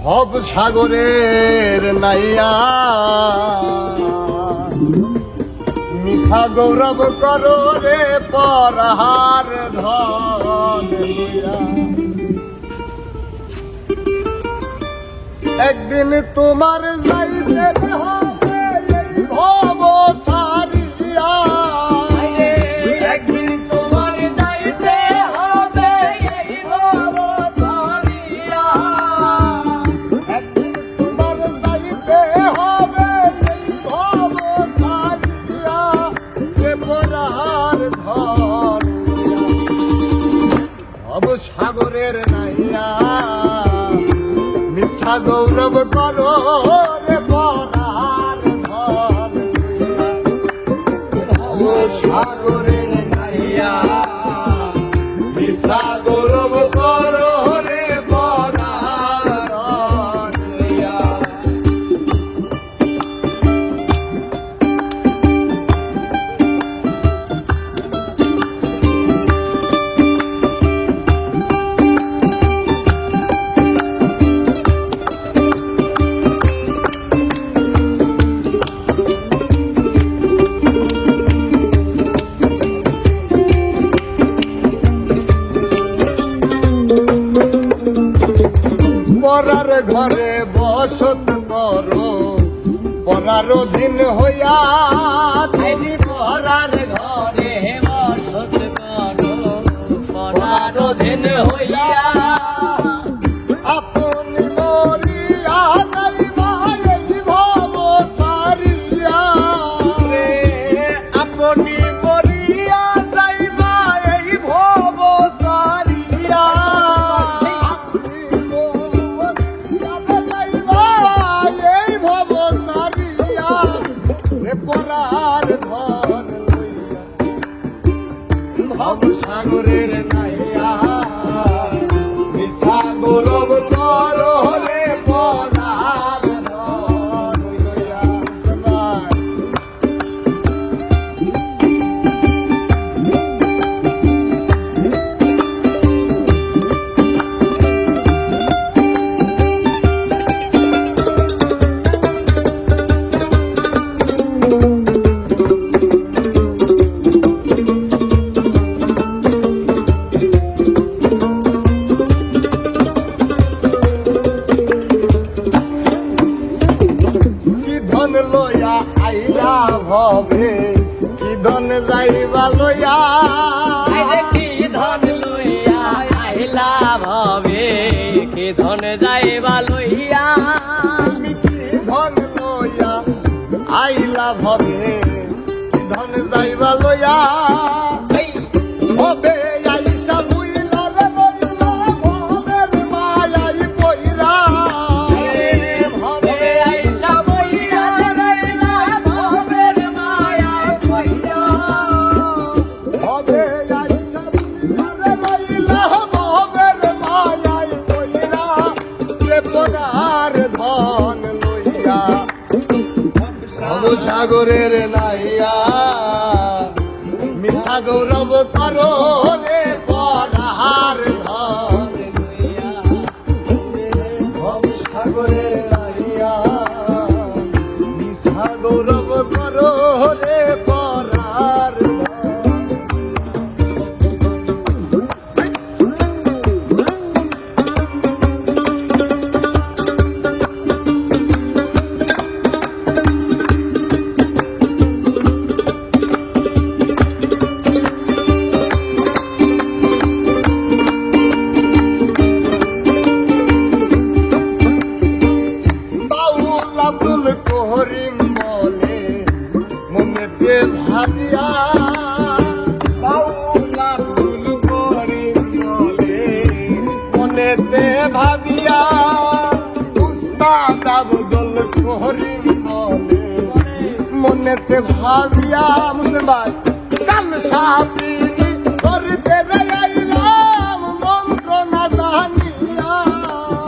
ভব সাগরের নাইয়া মিশা গৌরব করো রে পরহার ধন লইয়া। একদিন তোমার যাইতে হবে এই ভব সারিয়া, একদিন তোমার যাইতে হবে এই ভব সারিয়া, একদিন তোমার যাইতে হবে এই ভব সারিয়া রে পরহার ধন লইয়া। ভব সাগরের নাইয়া মিশা গৌরব করো রে পরহার ধন লইয়া। ভব সাগরের নাইয়া মিশা গৌরব করো রে পরহার ধন লইয়া। পরার ঘরে বসত করো পরার অধীন হইয়া, তুমি পরার ঘরে হে বসত করো পরাধীন হইয়া, আপনি মরিয়া যাইবা এই ভব সারিয়া, রে আপনি মরিয়া যাইবা এই ভব সারিয়া, আপনি মরিয়া যাইবা এই ভব সারিয়া রে পরার ধন লইয়া। ভব সাগরের নাইয়া মিশা গৌরব করো রে পরহার ধন লইয়া। কি ধন লইয়া আইলা ভবে, কি ধন যাইবা লইয়া, আরে কি ধন লইয়া আইলা ভবে, কি ধন যাইবা লইয়া, তুমি কি ধন লইয়া আইলা ভবে, কি ধন যাইবা লইয়া। ভবে আইসা বুইলা রে বইলা ভবের মায়াই পইরা, ভবে আইসা বইয়া রইলা ভবের মায়া পইয়া, ভবে আইসা বুইলা রে বইলা ভবের মায়াই পইরা রে পরহার ধন লইয়া। ভব সাগরের নাইয়া মিশা গৌরব করো রে পরহার ধন লইয়া। ভব সাগরের নাইয়া মিশা গৌরব করো রে পরহার ধন। বাউল আব্দুল করিম বলে মনেতে ভাবিয়া, বাউল আব্দুল করিম বলে মনেতে ভাবিয়া, উস্তাদ আব্দুল করিম বলে মনেতে ভাবিয়া, মুসলিম ভাই কাল সাপিনি করতে আইলাম মন্ত্র না জানিয়া,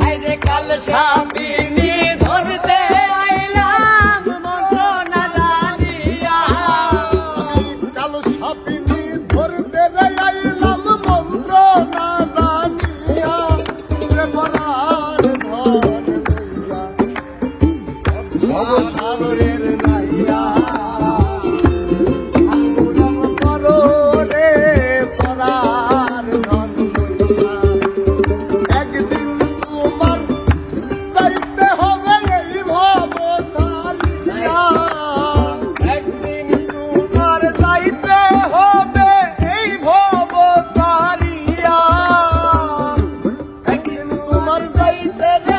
আরে কাল সাপিনী ধরতে আইলাম মন্ত্র না জানিয়া, কাল সাপিনি ধরতে আইলাম মন্ত্র না জানিয়া রে পরহার ধন প্রেমে